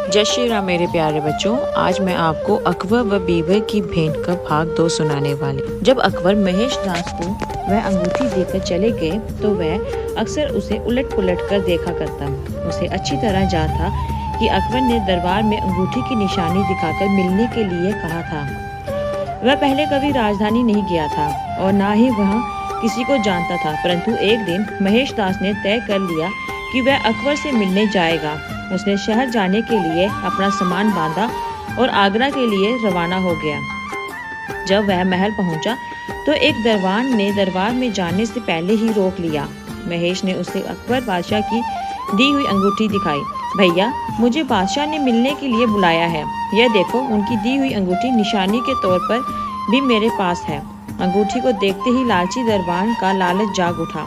जय श्री राम मेरे प्यारे बच्चों। आज मैं आपको अकबर व बीबर की भेंट का भाग 2 सुनाने वाली। जब अकबर महेश दास को वह अंगूठी देकर चले गए तो वह अक्सर उसे उलट पुलट कर देखा करता। उसे अच्छी तरह याद था कि अकबर ने दरबार में अंगूठी की निशानी दिखाकर मिलने के लिए कहा था। वह पहले कभी राजधानी नहीं गया था और ना ही वह किसी को जानता था, परंतु एक दिन महेश दास ने तय कर लिया कि वह अकबर से मिलने जाएगा। उसने शहर जाने के लिए अपना सामान बांधा और आगरा के लिए रवाना हो गया। जब वह महल पहुंचा तो एक दरबान ने दरबार में जाने से पहले ही रोक लिया। महेश ने उसे अकबर बादशाह की दी हुई अंगूठी दिखाई। भैया, मुझे बादशाह ने मिलने के लिए बुलाया है। यह देखो, उनकी दी हुई अंगूठी निशानी के तौर पर भी मेरे पास है। अंगूठी को देखते ही लालची दरबान का लालच जाग उठा।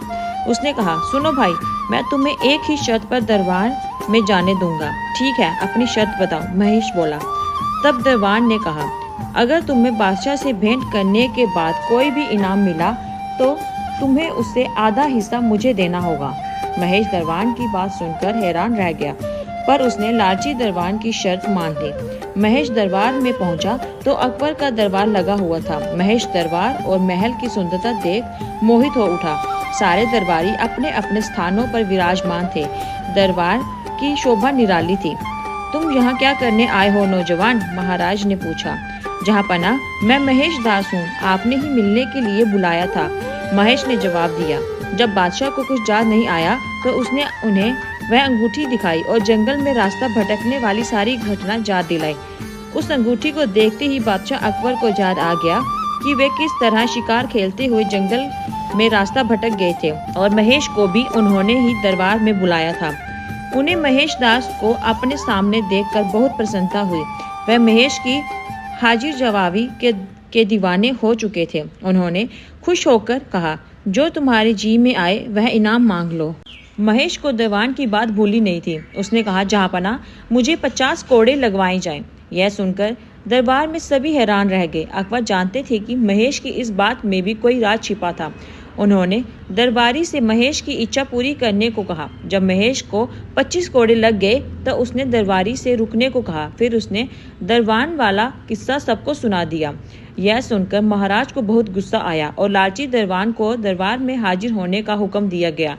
उसने कहा, सुनो भाई, मैं तुम्हें एक ही शर्त पर दरबार में जाने दूंगा। ठीक है, अपनी शर्त बताओ, महेश बोला। तब दरबान ने कहा, अगर तुम्हें बादशाह से भेंट करने के बाद कोई भी इनाम मिला तो तुम्हें उससे आधा हिस्सा मुझे देना होगा। महेश दरबान की बात सुनकर हैरान रह गया, पर उसने लालची दरबान की शर्त मान ली। महेश दरबार में पहुंचा तो अकबर का दरबार लगा हुआ था। महेश दरबार और महल की सुंदरता देख मोहित हो उठा। सारे दरबारी अपने अपने स्थानों पर विराजमान थे। दरबार की शोभा निराली थी। तुम यहाँ क्या करने आए हो नौजवान? महाराज ने पूछा। जहाँपनाह, मैं महेश दास हूँ, आपने ही मिलने के लिए बुलाया था, महेश ने जवाब दिया। जब बादशाह को कुछ याद नहीं आया तो उसने उन्हें वह अंगूठी दिखाई और जंगल में रास्ता भटकने वाली सारी घटना याद दिलाई। उस अंगूठी को देखते ही बादशाह अकबर को याद आ गया कि वे किस तरह शिकार खेलते हुए जंगल में रास्ता भटक गए थे और महेश को भी उन्होंने ही दरबार में बुलाया था। उन्हें महेश दास को अपने सामने देखकर बहुत प्रसन्नता हुई। वह महेश की हाजिर जवाबी के दीवाने हो चुके थे। उन्होंने खुश होकर कहा, जो तुम्हारे जी में आए वह इनाम मांग लो। महेश को दीवान की बात भूली नहीं थी। उसने कहा, जहाँपनाह, मुझे 50 कोड़े लगवाए जाएं। यह सुनकर दरबार में सभी हैरान रह गए। अकबर जानते थे कि महेश की इस बात में भी कोई राज छिपा था। उन्होंने दरबारी से महेश की इच्छा पूरी करने को कहा। जब महेश को 25 कोड़े लग गए तो उसने दरबारी से रुकने को कहा। फिर उसने दरबान वाला किस्सा सबको सुना दिया। यह सुनकर महाराज को बहुत गुस्सा आया और लालची दरबान को दरबार में हाजिर होने का हुक्म दिया गया।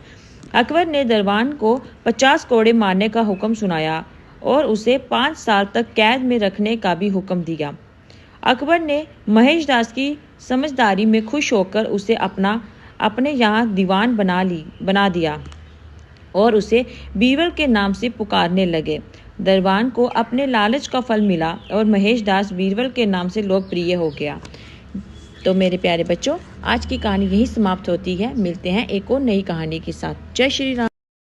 अकबर ने दरबान को 50 कोड़े मारने का हुक्म सुनाया और उसे 5 साल तक कैद में रखने का भी हुक्म दिया। अकबर ने महेश दास की समझदारी में खुश होकर उसे अपने यहाँ दीवान बना दिया और उसे बीरबल के नाम से पुकारने लगे। दरबान को अपने लालच का फल मिला और महेश दास बीरबल के नाम से लोकप्रिय हो गया। तो मेरे प्यारे बच्चों, आज की कहानी यही समाप्त होती है। मिलते हैं एक और नई कहानी के साथ। जय श्री राम।